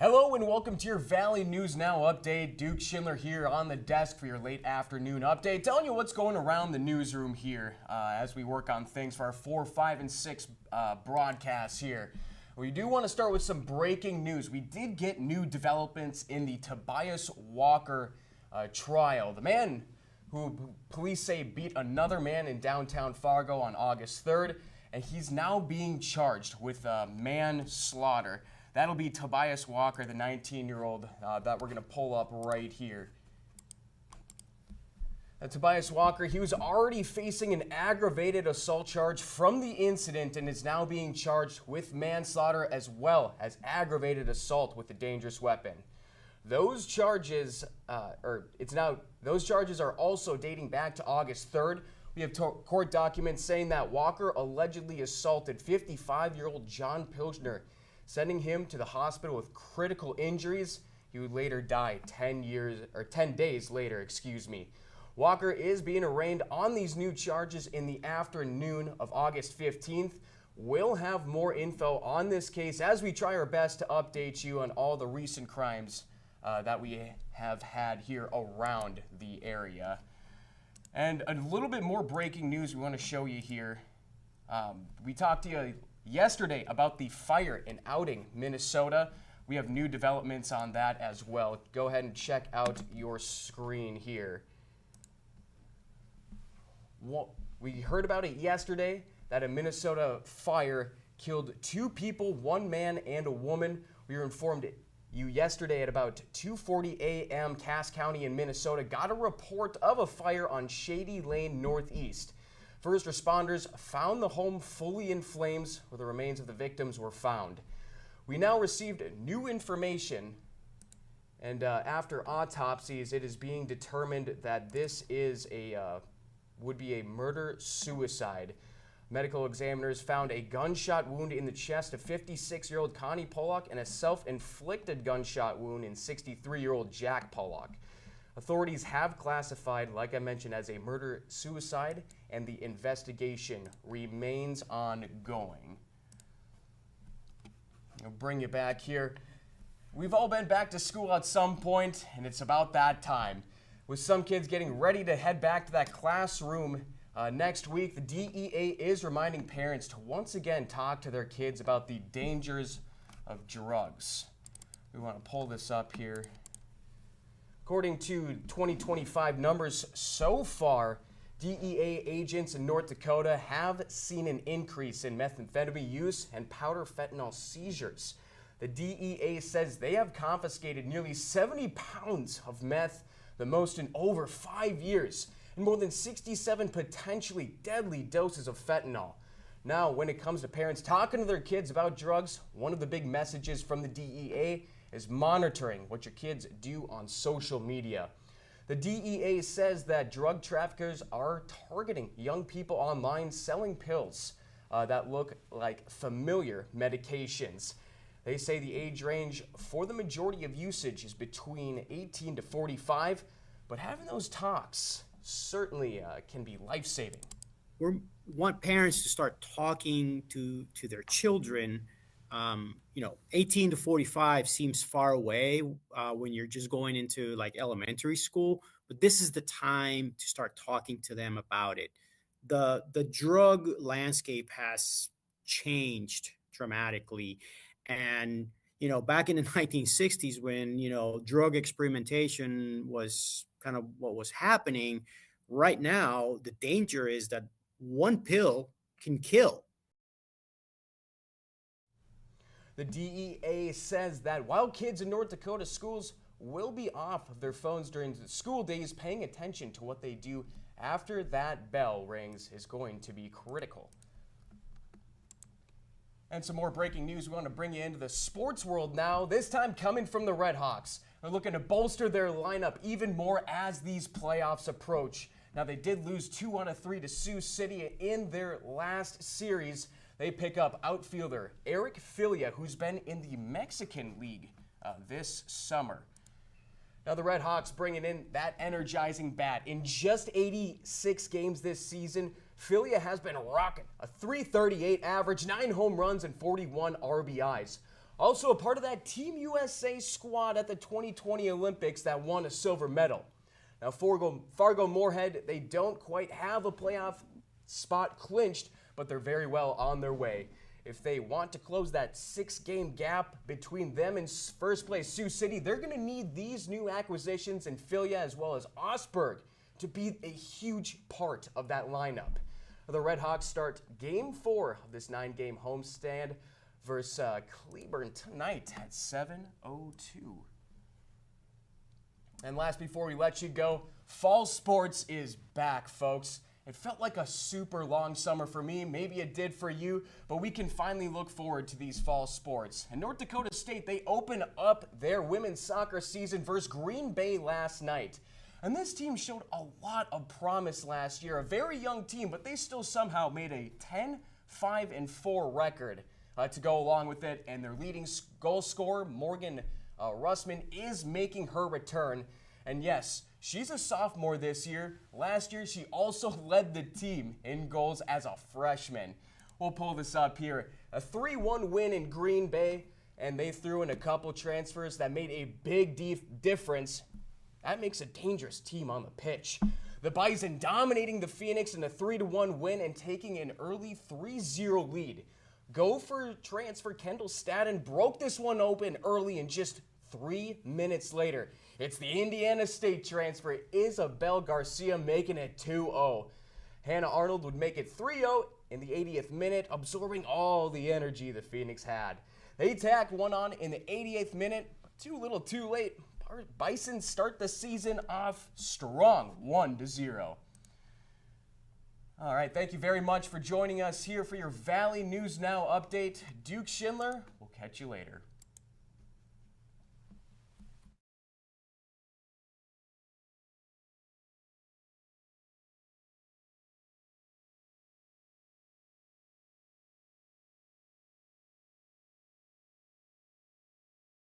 Hello and welcome to your Valley News Now update. Duke Schindler here on the desk for your late afternoon update, telling you what's going around the newsroom here as we work on things for our 4, 5, and 6 broadcasts here. We do want to start with some breaking news. We did get new developments in the Tabias Walker trial. The man who police say beat another man in downtown Fargo on August 3rd, and he's now being charged with manslaughter. That'll be Tabias Walker, the 19-year-old that we're going to pull up right here. Tabias Walker, he was already facing an aggravated assault charge from the incident and is now being charged with manslaughter as well as aggravated assault with a dangerous weapon. Those charges, those charges are also dating back to August 3rd. We have court documents saying that Walker allegedly assaulted 55-year-old John Pilchner, sending him to the hospital with critical injuries. He would later die 10 days later. Walker is being arraigned on these new charges in the afternoon of August 15th. We'll have more info on this case as we try our best to update you on all the recent crimes that we have had here around the area. And a little bit more breaking news we want to show you here. We talked to you yesterday about the fire in Outing, Minnesota. We have new developments on that as well. Go ahead and check out your screen here. We heard about it yesterday, that a Minnesota fire killed 2 people, 1 man and a woman. We were informed you yesterday at about 2:40 a.m. Cass County in Minnesota got a report of a fire on Shady Lane Northeast. First responders found the home fully in flames where the remains of the victims were found. We now received new information, and after autopsies, it is being determined that this is would be a murder-suicide. Medical examiners found a gunshot wound in the chest of 56-year-old Connie Pollock and a self-inflicted gunshot wound in 63-year-old Jack Pollock. Authorities have classified, like I mentioned, as a murder-suicide, and the investigation remains ongoing. I'll bring you back here. We've all been back to school at some point, and it's about that time. With some kids getting ready to head back to that classroom next week, the DEA is reminding parents to once again talk to their kids about the dangers of drugs. We want to pull this up here. According to 2025 numbers so far, DEA agents in North Dakota have seen an increase in methamphetamine use and powder fentanyl seizures. The DEA says they have confiscated nearly 70 pounds of meth, the most in over 5 years, and more than 67 potentially deadly doses of fentanyl. Now, when it comes to parents talking to their kids about drugs, one of the big messages from the DEA is monitoring what your kids do on social media. The DEA says that drug traffickers are targeting young people online selling pills that look like familiar medications. They say the age range for the majority of usage is between 18 to 45, but having those talks certainly can be life-saving. We want parents to start talking to their children. 18 to 45 seems far away when you're just going into like elementary school, but this is the time to start talking to them about it. The drug landscape has changed dramatically. And, back in the 1960s when, drug experimentation was kind of what was happening, right now, the danger is that one pill can kill. The DEA says that while kids in North Dakota schools will be off of their phones during the school days, paying attention to what they do after that bell rings is going to be critical. And some more breaking news. We want to bring you into the sports world now, this time coming from the Red Hawks. They're looking to bolster their lineup even more as these playoffs approach. Now, they did lose 2 out of 3 to Sioux City in their last series. They pick up outfielder Eric Filia, who's been in the Mexican League this summer. Now, the Red Hawks bringing in that energizing bat. In just 86 games this season, Filia has been rocking a .338 average, 9 home runs, and 41 RBIs. Also a part of that Team USA squad at the 2020 Olympics that won a silver medal. Now, Fargo Moorhead, they don't quite have a playoff spot clinched, but they're very well on their way. If they want to close that 6-game gap between them and first place Sioux City, they're going to need these new acquisitions in Filia as well as Osberg to be a huge part of that lineup. The Red Hawks start Game 4 of this 9-game homestand versus Cleburne tonight at 7:02. And last, before we let you go, fall sports is back, folks. It felt like a super long summer for me. Maybe it did for you, but we can finally look forward to these fall sports. And North Dakota State, they open up their women's soccer season versus Green Bay last night. And this team showed a lot of promise last year. A very young team, but they still somehow made a 10-5-4 record to go along with it. And their leading goal scorer, Morgan Russman, is making her return. And yes, she's a sophomore this year. Last year, she also led the team in goals as a freshman. We'll pull this up here. A 3-1 win in Green Bay, and they threw in a couple transfers that made a big difference. That makes a dangerous team on the pitch. The Bison dominating the Phoenix in a 3-1 win and taking an early 3-0 lead. Gopher transfer Kendall Stadden broke this one open early and just 3 minutes later. It's the Indiana State transfer Isabel Garcia making it 2-0. Hannah Arnold would make it 3-0 in the 80th minute, absorbing all the energy the Phoenix had. They tacked one on in the 88th minute, too little too late. Bison start the season off strong, 1-0. All right, thank you very much for joining us here for your Valley News Now update. Duke Schindler, we'll catch you later.